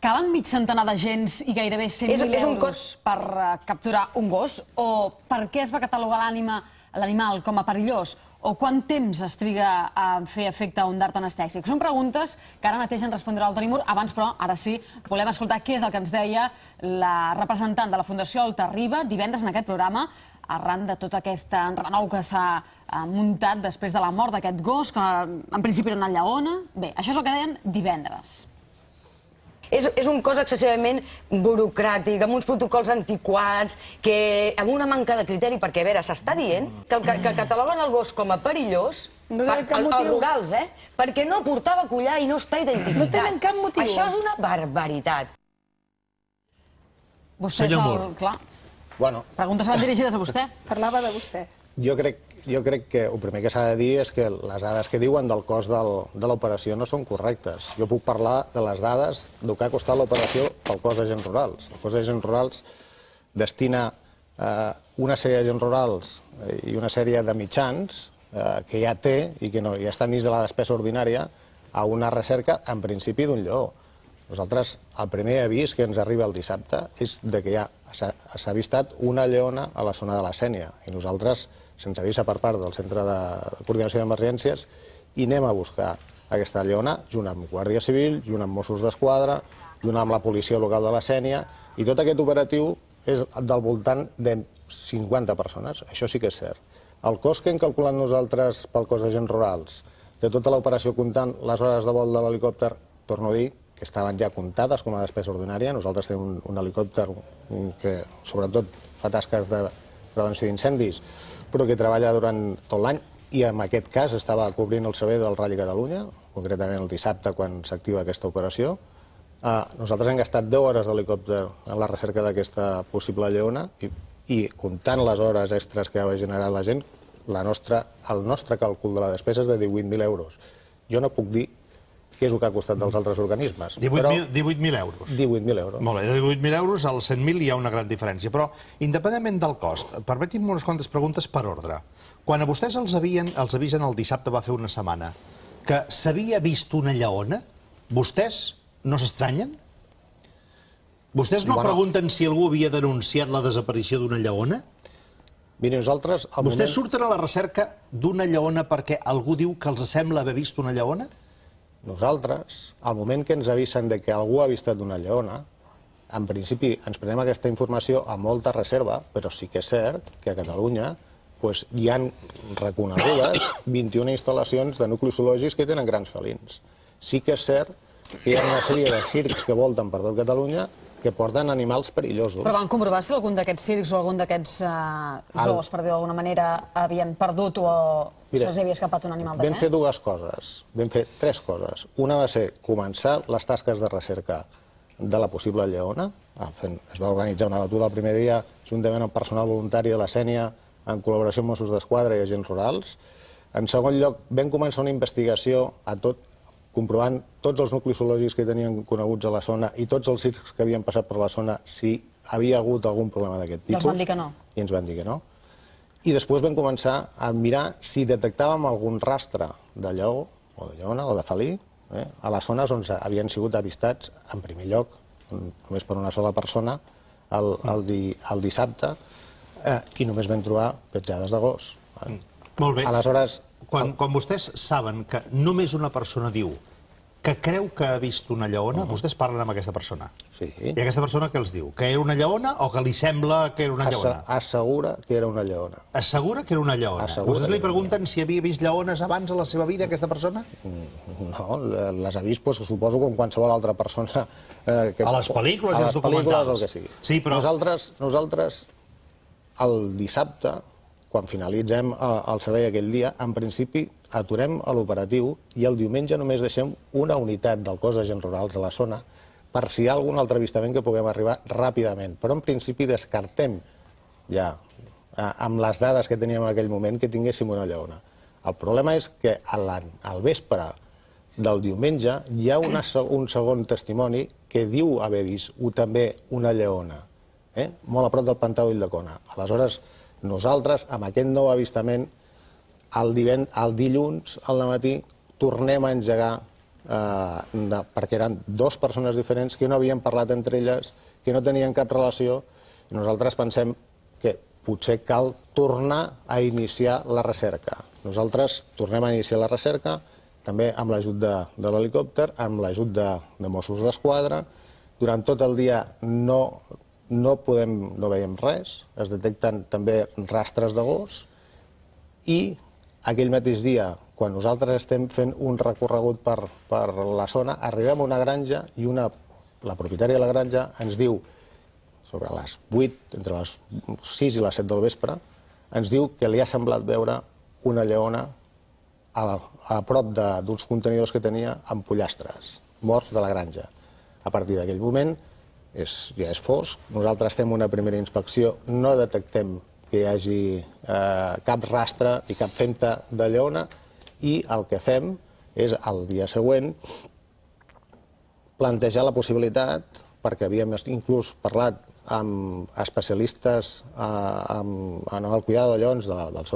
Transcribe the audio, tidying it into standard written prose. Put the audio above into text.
Calen mig centenar d'agents i gairebé 100.000 euros per capturar un gos? O per què es va catalogar l'animal com a perillós? O quant temps es triga a fer efecte un dart anestèsic? Són preguntes que ara mateix ens respondrà el Toni Mur. Abans, però, ara sí, volem escoltar què és el que ens deia la representant de la Fundació Alta Riba divendres en aquest programa, arran de tot aquest enrenou que s'ha muntat després de la mort d'aquest gos, que en principi era una lleona. Bé, això és el que deien divendres. És un cos excessivament burocràtic, amb uns protocols antiquats, amb una manca de criteri, perquè, a veure, s'està dient que cataloguen el gos com a perillós, els rurals, perquè no portava collar i no està identificat. No tenen cap motiu. Això és una barbaritat. Senyor Mur. Clar. Preguntes van dirigides a vostè. Parlava de vostè. Jo crec que el primer que s'ha de dir és que les dades que diuen del cost de l'operació no són correctes. Jo puc parlar de les dades del que ha costat l'operació pel cos d'agents rurals. El cos d'agents rurals destina una sèrie d'agents rurals i una sèrie de mitjans que ja té i que ja estan dins de la despesa ordinària a una recerca, en principi, d'un lleó. Nosaltres, el primer avís que ens arriba el dissabte és que ja s'ha avistat una lleona a la zona de la Sénia i nosaltres se'ns avisa per part del Centre de Coordinació d'Emergències i anem a buscar aquesta lleona junt amb Guàrdia Civil, junt amb Mossos d'Esquadra, junt amb la policia local de la Sénia, i tot aquest operatiu és del voltant de 50 persones, això sí que és cert. El cost que hem calculat nosaltres pel cos d'agents rurals de tota l'operació comptant les hores de vol de l'helicòpter, torno a dir, que estaven ja comptades com a despesa ordinària. Nosaltres tenim un helicòpter que sobretot fa tasques de prevenció d'incendis, però que treballa durant tot l'any i en aquest cas estava cobrint el servei del Rally Catalunya, concretament el dissabte quan s'activa aquesta operació. Nosaltres hem gastat 10 hores d'helicòpter en la recerca d'aquesta possible lleona i comptant les hores extres que ha generat la gent, el nostre càlcul de la despesa és de 18.000 euros. Jo no puc dir què és el que ha costat dels altres organismes. 18.000 euros. 18.000 euros. Molt bé, de 18.000 euros als 100.000 hi ha una gran diferència. Però, independentment del cost, permetin-me unes quantes preguntes per ordre. Quan a vostès els avisen el dissabte, va fer una setmana, que s'havia vist una lleona, vostès no s'estranyen? Vostès no pregunten si algú havia denunciat la desaparició d'una lleona? Miri, nosaltres... Vostès surten a la recerca d'una lleona perquè algú diu que els sembla haver vist una lleona? Nosaltres, al moment que ens avisen que algú ha avistat una lleona, en principi ens prenem aquesta informació amb molta reserva, però sí que és cert que a Catalunya hi han reconegudes 21 instal·lacions de nuclis zoològics que tenen grans felins. Sí que és cert que hi ha una sèrie de circs que volten per tot Catalunya que porten animals perillosos. Però van comprovar si algun d'aquests circs o algun d'aquests zoos, per dir-ho d'alguna manera, havien perdut o se'ls havia escapat un animal de Vam fer dues coses, vam fer tres coses. Una va ser començar les tasques de recerca de la possible lleona. Es va organitzar una batuda el primer dia juntament amb personal voluntari de la Sénia en col·laboració amb Mossos d'Esquadra i agents rurals. En segon lloc, vam començar una investigació comprovant tots els nuclis zoològics que tenien coneguts a la zona i tots els circs que havien passat per la zona si havia hagut algun problema d'aquest tipus. I els van dir que no. I ens van dir que no. I després vam començar a mirar si detectàvem algun rastre de lleó, o de lleona, o de felí, a les zones on havien sigut avistats, en primer lloc, només per una sola persona, el dissabte, i només vam trobar petjades de gos. Molt bé. Aleshores... Quan vostès saben que només una persona diu que creu que ha vist una lleona, vostès parlen amb aquesta persona. Sí. I aquesta persona què els diu? Que era una lleona o que li sembla que era una lleona? Assegura que era una lleona. Assegura que era una lleona? Vostès li pregunten si havia vist lleones abans a la seva vida, aquesta persona? No, les ha vist, suposo, com qualsevol altra persona. A les pel·lícules i els documentals. O el que sigui. Sí, però... Nosaltres, el dissabte, quan finalitzem el servei aquell dia, en principi aturem l'operatiu i el diumenge només deixem una unitat del cos d'agents rurals a la zona per si hi ha algun altre avistament que puguem arribar ràpidament. Però en principi descartem ja, amb les dades que teníem en aquell moment, que tinguéssim una lleona. El problema és que al vespre del diumenge hi ha un segon testimoni que diu haver vist també una lleona, molt a prop del pantà d'Ulldecona. Aleshores, nosaltres, amb aquest nou avistament, el dilluns al matí tornem a engegar perquè eren dues persones diferents que no havien parlat entre elles, que no tenien cap relació, i nosaltres pensem que potser cal tornar a iniciar la recerca. Nosaltres tornem a iniciar la recerca, també amb l'ajut de l'helicòpter, amb l'ajut de Mossos d'Esquadra. Durant tot el dia no veiem res, es detecten també rastres de gos, i aquell mateix dia, quan nosaltres estem fent un recorregut per la zona, arribem a una granja i la propietària de la granja ens diu, sobre les 8, entre les 6 i les 7 del vespre, ens diu que li ha semblat veure una lleona a prop d'uns contenidors que tenia amb pollastres morts de la granja. A partir d'aquell moment ja és fosc, nosaltres fem una primera inspecció, no detectem que hi hagi cap rastre i cap femta de lleona, i el que fem és, el dia següent, plantejar la possibilitat, perquè havíem inclús parlat amb especialistes en el cuidado de lleons del Zoo